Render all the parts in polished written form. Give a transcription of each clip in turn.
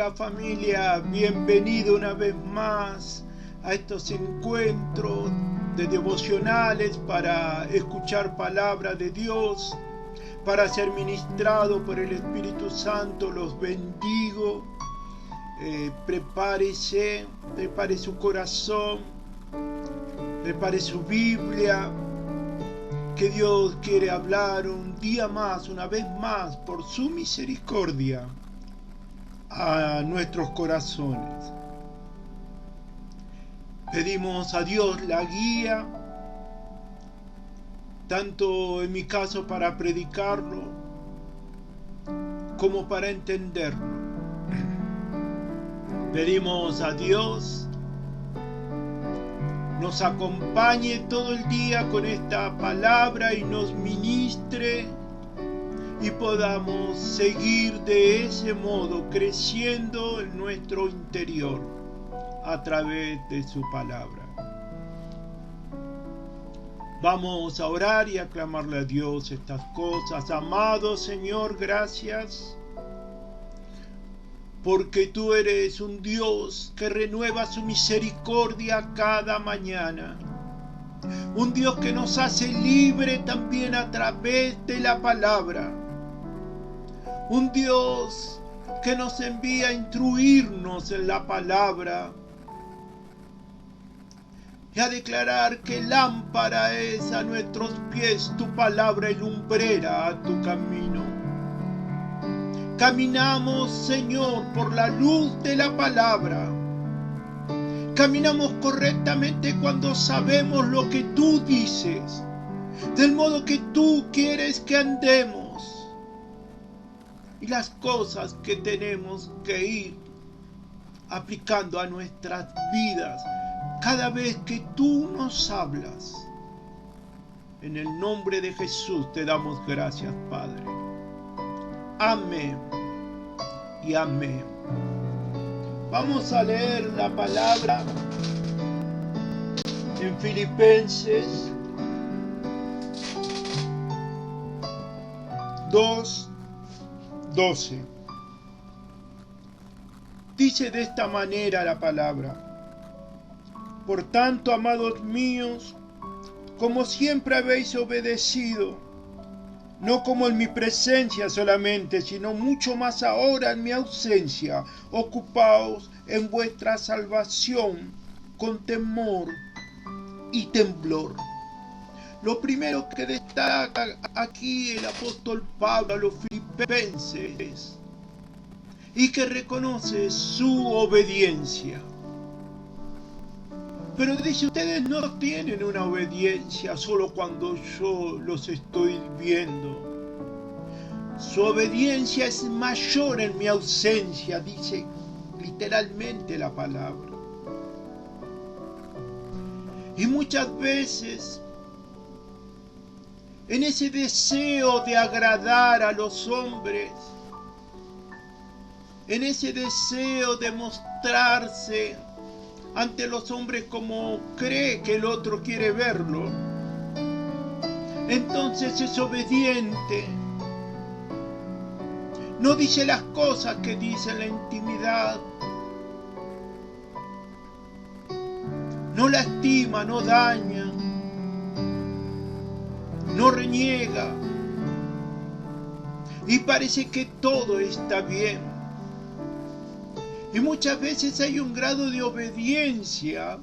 Hola familia, bienvenido una vez más a estos encuentros de devocionales para escuchar palabra de Dios, para ser ministrado por el Espíritu Santo. Los bendigo. Prepare su corazón, prepare su Biblia, que Dios quiere hablar un día más, una vez más, por su misericordia a nuestros corazones. Pedimos a Dios la guía, tanto en mi caso para predicarlo como para entenderlo. Pedimos a Dios nos acompañe todo el día con esta palabra y nos ministre y podamos seguir de ese modo creciendo en nuestro interior a través de su palabra. Vamos a orar y a clamarle a Dios estas cosas. Amado Señor, gracias, porque tú eres un Dios que renueva su misericordia cada mañana. Un Dios que nos hace libre también a través de la palabra. Un Dios que nos envía a instruirnos en la palabra y a declarar que lámpara es a nuestros pies tu palabra y lumbrera a tu camino. Caminamos, Señor, por la luz de la palabra. Caminamos correctamente cuando sabemos lo que tú dices, del modo que tú quieres que andemos, y las cosas que tenemos que ir aplicando a nuestras vidas cada vez que tú nos hablas. En el nombre de Jesús te damos gracias, Padre. Amén y amén. Vamos a leer la palabra en Filipenses 2:12. Dice de esta manera la palabra: por tanto, amados míos, como siempre habéis obedecido, no como en mi presencia solamente, sino mucho más ahora en mi ausencia, ocupaos en vuestra salvación con temor y temblor. Lo primero que destaca aquí el apóstol Pablo a los filipenses y que reconoce su obediencia. Pero dice, ustedes no tienen una obediencia solo cuando yo los estoy viendo. Su obediencia es mayor en mi ausencia, dice literalmente la palabra. Y muchas veces, en ese deseo de agradar a los hombres, en ese deseo de mostrarse ante los hombres como cree que el otro quiere verlo, entonces es obediente. No dice las cosas que dice en la intimidad. No lastima, no daña, no reniega. Y parece que todo está bien. Y muchas veces hay un grado de obediencia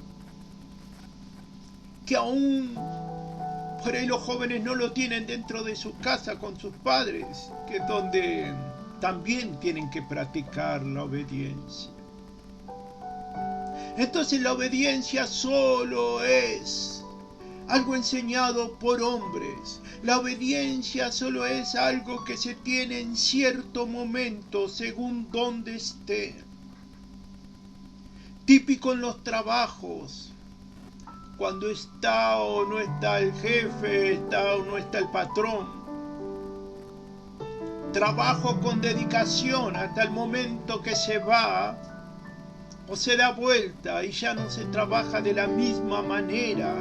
que aún por ahí los jóvenes no lo tienen dentro de su casa con sus padres, que es donde también tienen que practicar la obediencia. Entonces la obediencia solo es algo enseñado por hombres. La obediencia solo es algo que se tiene en cierto momento según donde esté. Típico en los trabajos, cuando está o no está el jefe, está o no está el patrón. Trabajo con dedicación hasta el momento que se va o se da vuelta y ya no se trabaja de la misma manera.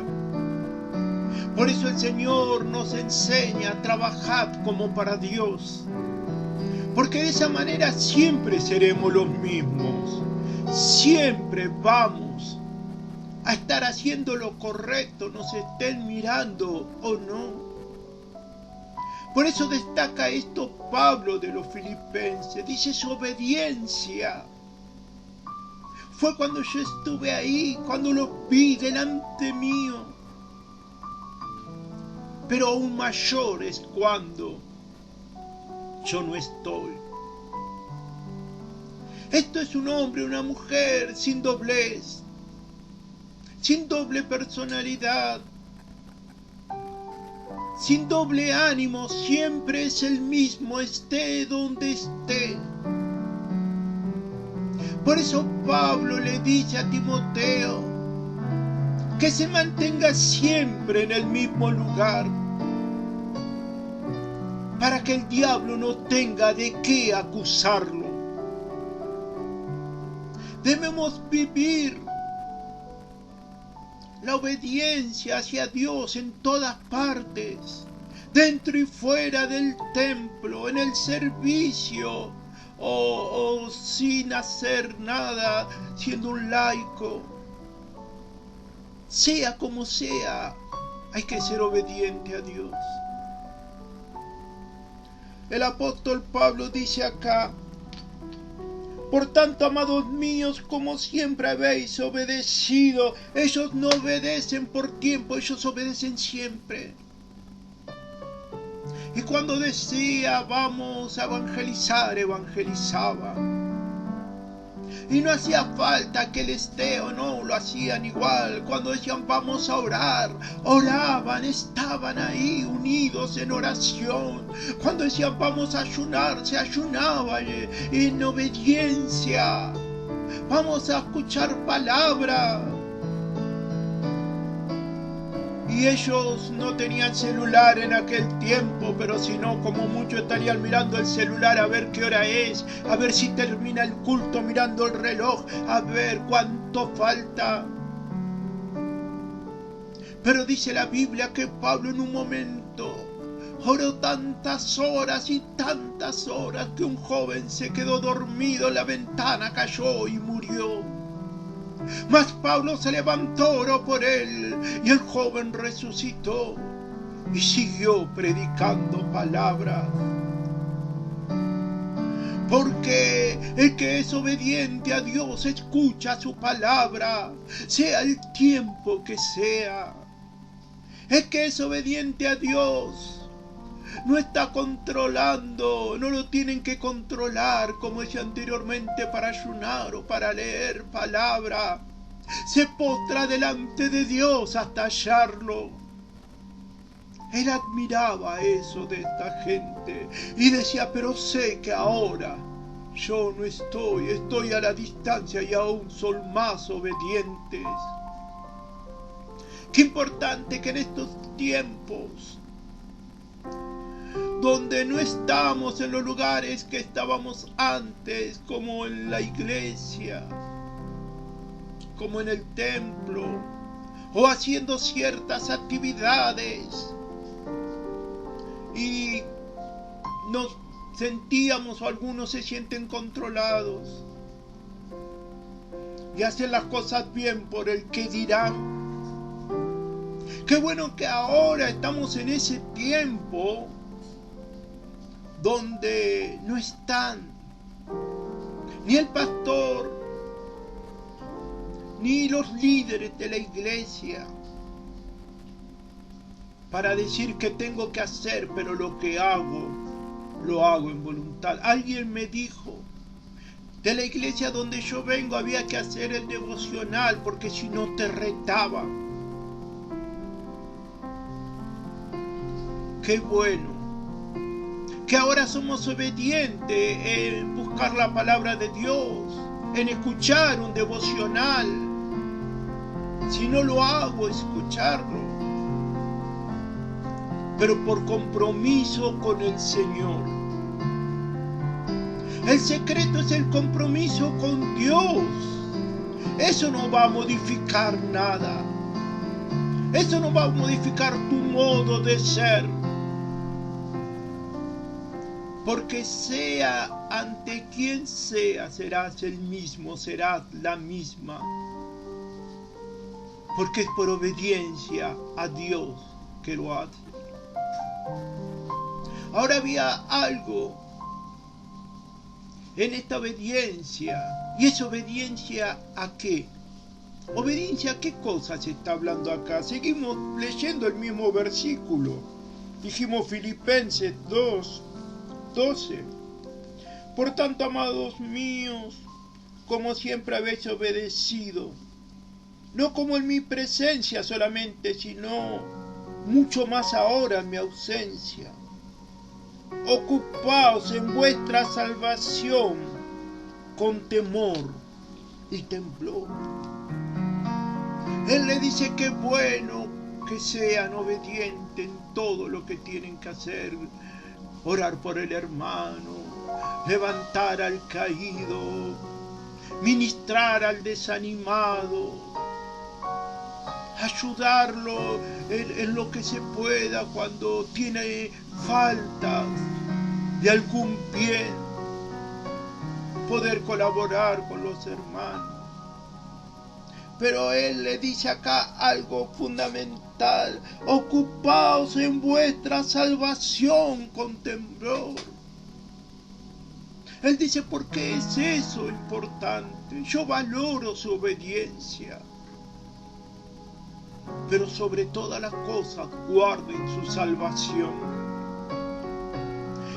Por eso el Señor nos enseña a trabajar como para Dios. Porque de esa manera siempre seremos los mismos. Siempre vamos a estar haciendo lo correcto, nos estén mirando o no. Por eso destaca esto Pablo de los Filipenses. Dice su obediencia. Fue cuando yo estuve ahí, cuando los vi delante mío. Pero aún mayor es cuando yo no estoy. Esto es un hombre, una mujer sin doblez, sin doble personalidad, sin doble ánimo, siempre es el mismo, esté donde esté. Por eso Pablo le dice a Timoteo que se mantenga siempre en el mismo lugar, para que el diablo no tenga de qué acusarlo. Debemos vivir la obediencia hacia Dios en todas partes, dentro y fuera del templo, en el servicio, o sin hacer nada, siendo un laico. Sea como sea, hay que ser obediente a Dios. El apóstol Pablo dice acá: por tanto, amados míos, como siempre habéis obedecido. Ellos no obedecen por tiempo, ellos obedecen siempre. Y cuando decía vamos a evangelizar, evangelizaba. Y no hacía falta que él esté o no, lo hacían igual. Cuando decían vamos a orar, oraban, estaban ahí unidos en oración. Cuando decían vamos a ayunar, se ayunaba en obediencia. Vamos a escuchar palabra. Y ellos no tenían celular en aquel tiempo, pero si no, como muchos estarían mirando el celular a ver qué hora es, a ver si termina el culto, mirando el reloj, a ver cuánto falta. Pero dice la Biblia que Pablo en un momento oró tantas horas y tantas horas que un joven se quedó dormido en la ventana, cayó y murió. Mas Pablo se levantó, oró por él, y el joven resucitó y siguió predicando palabra. Porque el que es obediente a Dios escucha su palabra, sea el tiempo que sea. El que es obediente a Dios no está controlando, no lo tienen que controlar como decía anteriormente para ayunar o para leer palabra. Se postra delante de Dios hasta hallarlo. Él admiraba eso de esta gente y decía, pero sé que ahora yo no estoy a la distancia y aún son más obedientes. Qué importante que en estos tiempos donde no estamos en los lugares que estábamos antes, como en la iglesia, como en el templo, o haciendo ciertas actividades, y nos sentíamos, o algunos se sienten controlados, y hacen las cosas bien por el que dirán. Qué bueno que ahora estamos en ese tiempo donde no están ni el pastor ni los líderes de la iglesia para decir qué tengo que hacer, pero lo que hago, lo hago en voluntad. Alguien me dijo, de la iglesia donde yo vengo había que hacer el devocional porque si no te retaban. Qué bueno que ahora somos obedientes en buscar la palabra de Dios, en escuchar un devocional. Si no lo hago, escucharlo, pero por compromiso con el Señor. El secreto es el compromiso con Dios. Eso no va a modificar nada. Eso no va a modificar tu modo de ser. Porque sea ante quien sea, serás el mismo, serás la misma. Porque es por obediencia a Dios que lo haces. Ahora había algo en esta obediencia. ¿Y es obediencia a qué? ¿Obediencia a qué cosa se está hablando acá? Seguimos leyendo el mismo versículo. Dijimos Filipenses 2:12. Por tanto, amados míos, como siempre habéis obedecido, no como en mi presencia solamente, sino mucho más ahora en mi ausencia. Ocupaos en vuestra salvación con temor y temblor. Él le dice que bueno que sean obedientes en todo lo que tienen que hacer. Orar por el hermano, levantar al caído, ministrar al desanimado, ayudarlo en lo que se pueda cuando tiene faltas de algún bien, poder colaborar con los hermanos. Pero él le dice acá algo fundamental: ocupaos en vuestra salvación con temblor. Él dice, ¿por qué es eso importante? Yo valoro su obediencia, pero sobre todas las cosas guarden su salvación.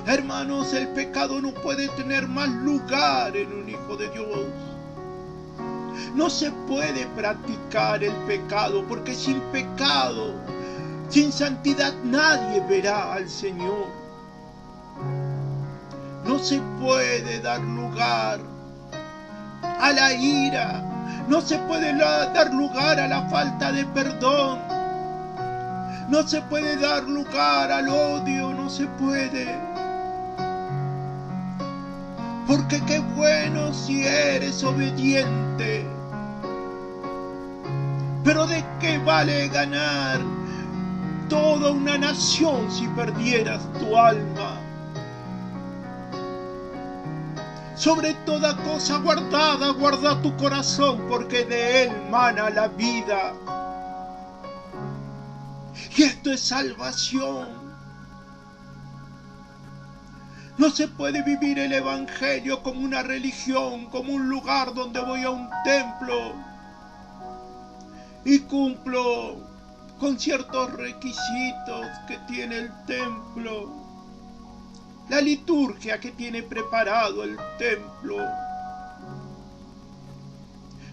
Hermanos, el pecado no puede tener más lugar en un hijo de Dios. No se puede practicar el pecado, porque sin pecado, sin santidad, nadie verá al Señor. No se puede dar lugar a la ira, no se puede dar lugar a la falta de perdón, no se puede dar lugar al odio, no se puede. Porque qué bueno si eres obediente. Pero ¿de qué vale ganar toda una nación si perdieras tu alma? Sobre toda cosa guardada, guarda tu corazón, porque de él mana la vida. Y esto es salvación. No se puede vivir el evangelio como una religión, como un lugar donde voy a un templo y cumplo con ciertos requisitos que tiene el templo, la liturgia que tiene preparado el templo.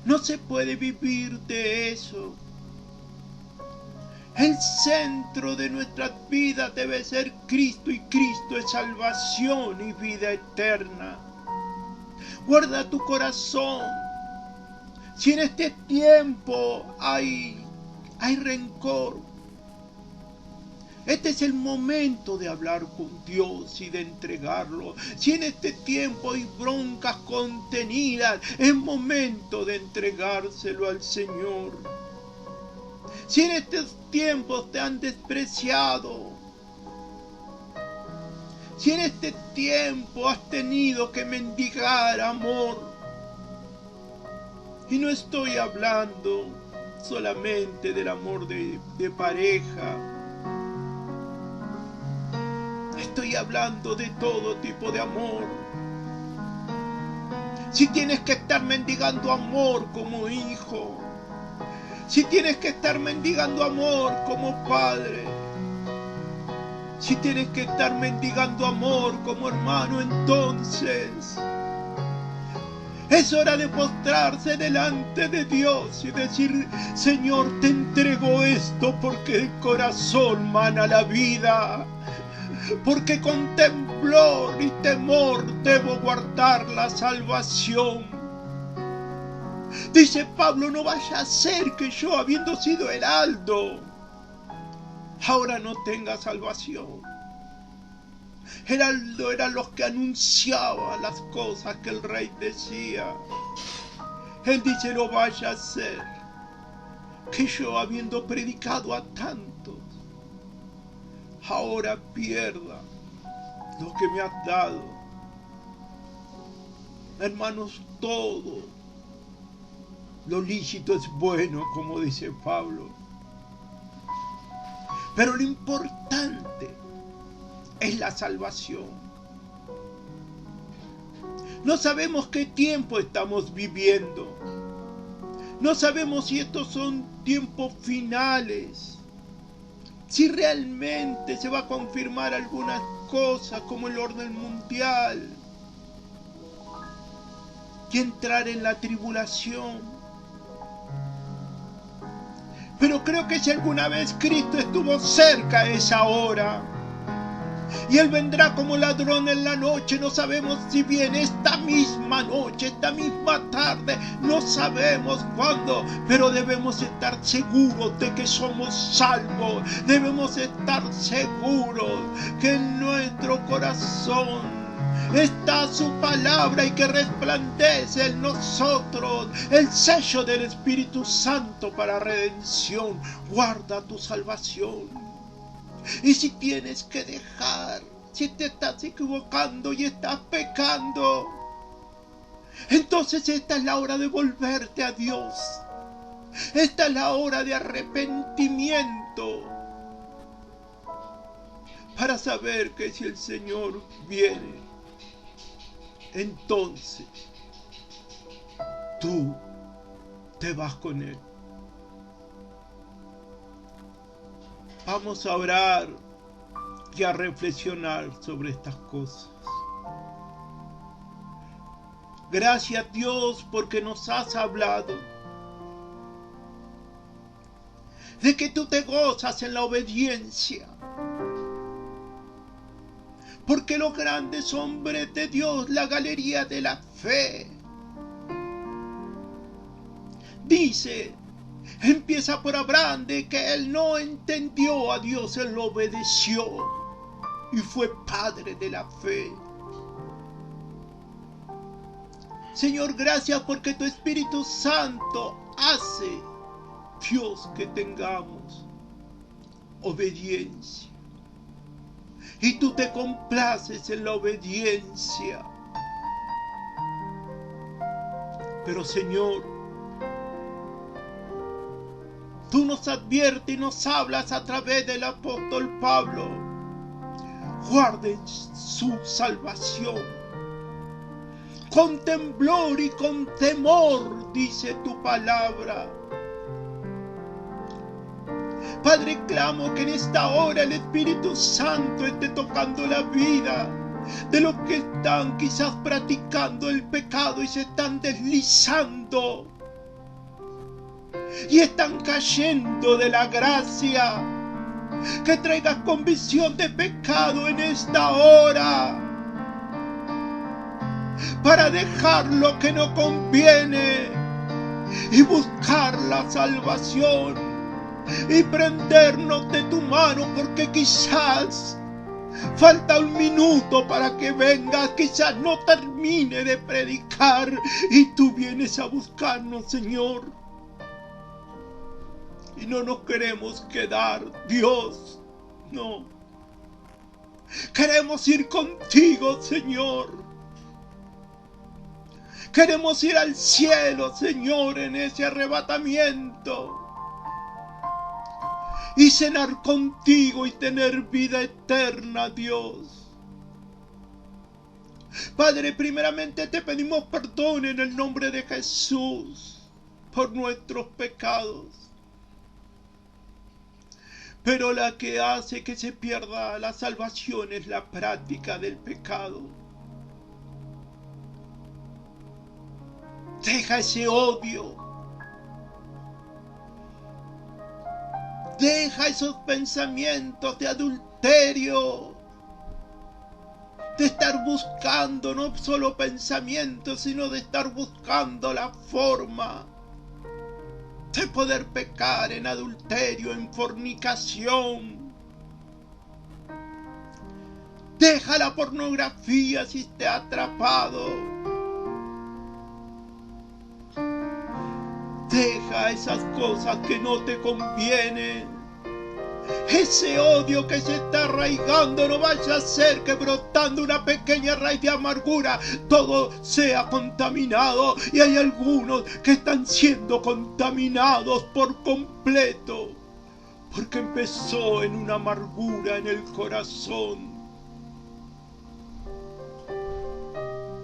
No se puede vivir de eso. El centro de nuestras vidas debe ser Cristo, y Cristo es salvación y vida eterna. Guarda tu corazón. Si en este tiempo hay rencor, este es el momento de hablar con Dios y de entregarlo. Si en este tiempo hay broncas contenidas, es momento de entregárselo al Señor. Si en estos tiempos te han despreciado, si en este tiempo has tenido que mendigar amor, y no estoy hablando solamente del amor de pareja, estoy hablando de todo tipo de amor. Si tienes que estar mendigando amor como hijo, si tienes que estar mendigando amor como padre, si tienes que estar mendigando amor como hermano, entonces es hora de postrarse delante de Dios y decir: Señor, te entrego esto, porque el corazón mana la vida, porque con temblor y temor debo guardar la salvación. Dice Pablo: no vaya a ser que yo, habiendo sido heraldo, ahora no tenga salvación. Heraldo eran los que anunciaban las cosas que el rey decía. Él dice: no vaya a ser que yo, habiendo predicado a tantos, ahora pierda lo que me has dado. Hermanos, todo lo lícito es bueno, como dice Pablo. Pero lo importante es la salvación. No sabemos qué tiempo estamos viviendo. No sabemos si estos son tiempos finales. Si realmente se va a confirmar algunas cosas como el orden mundial. Y entrar en la tribulación. Pero creo que si alguna vez Cristo estuvo cerca a esa hora, y Él vendrá como ladrón en la noche, no sabemos si viene esta misma noche, esta misma tarde, no sabemos cuándo, pero debemos estar seguros de que somos salvos, debemos estar seguros que en nuestro corazón está su palabra y que resplandece en nosotros el sello del Espíritu Santo para redención. Guarda tu salvación. Y si tienes que dejar, si te estás equivocando y estás pecando, entonces esta es la hora de volverte a Dios. Esta es la hora de arrepentimiento, para saber que si el Señor viene, entonces tú te vas con Él. Vamos a orar y a reflexionar sobre estas cosas. Gracias, Dios, porque nos has hablado de que tú te gozas en la obediencia. Porque los grandes hombres de Dios, la galería de la fe, dice, empieza por Abraham, de que él no entendió a Dios, él lo obedeció y fue padre de la fe. Señor, gracias porque tu Espíritu Santo hace, Dios, que tengamos obediencia. Y tú te complaces en la obediencia. Pero Señor, tú nos adviertes y nos hablas a través del apóstol Pablo. Guarden su salvación con temblor y con temor, dice tu palabra. Padre, clamo que en esta hora el Espíritu Santo esté tocando la vida de los que están quizás practicando el pecado y se están deslizando y están cayendo de la gracia. Que traigas convicción de pecado en esta hora para dejar lo que no conviene y buscar la salvación y prendernos de tu mano, porque quizás falta un minuto para que vengas, quizás no termine de predicar y tú vienes a buscarnos, Señor. Y no nos queremos quedar, Dios, no. Queremos ir contigo, Señor. Queremos ir al cielo, Señor, en ese arrebatamiento. Y cenar contigo y tener vida eterna, Dios. Padre, primeramente te pedimos perdón en el nombre de Jesús por nuestros pecados. Pero la que hace que se pierda la salvación es la práctica del pecado. Deja ese odio. Deja esos pensamientos de adulterio. De estar buscando no solo pensamientos, sino de estar buscando la forma de poder pecar en adulterio, en fornicación. Deja la pornografía si te ha atrapado. Deja esas cosas que no te convienen. Ese odio que se está arraigando no vaya a ser que brotando una pequeña raíz de amargura todo sea contaminado, y hay algunos que están siendo contaminados por completo porque empezó en una amargura en el corazón.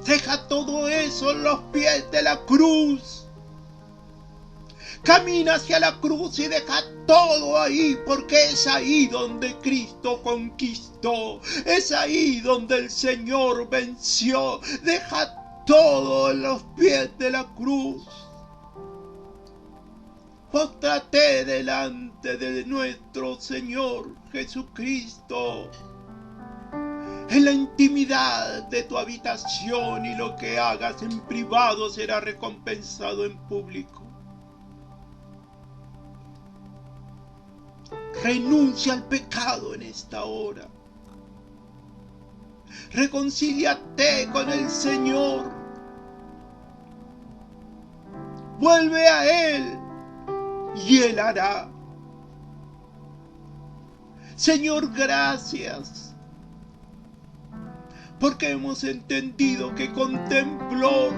Deja todo eso en los pies de la cruz. Camina hacia la cruz y deja todo ahí, porque es ahí donde Cristo conquistó. Es ahí donde el Señor venció. Deja todo en los pies de la cruz. Póstrate delante de nuestro Señor Jesucristo en la intimidad de tu habitación, y lo que hagas en privado será recompensado en público. Renuncia al pecado en esta hora. Reconcíliate con el Señor. Vuelve a Él y Él hará. Señor, gracias, porque hemos entendido que con temblor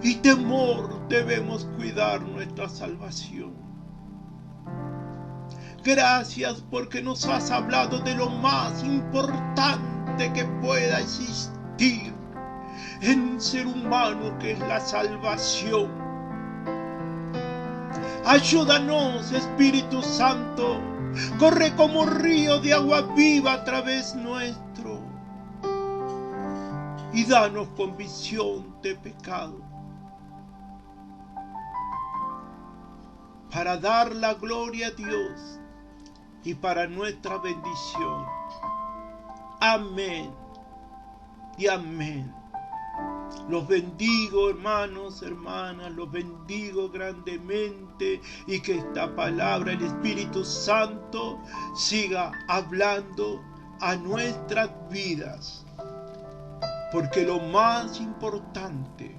y temor debemos cuidar nuestra salvación. Gracias porque nos has hablado de lo más importante que pueda existir en un ser humano, que es la salvación. Ayúdanos, Espíritu Santo, corre como río de agua viva a través nuestro y danos convicción de pecado, para dar la gloria a Dios y para nuestra bendición. Amén y amén. Los bendigo, hermanos, hermanas, los bendigo grandemente, y que esta palabra, el Espíritu Santo, siga hablando a nuestras vidas, porque lo más importante,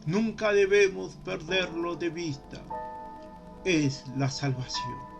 nunca debemos perderlo de vista, es la salvación.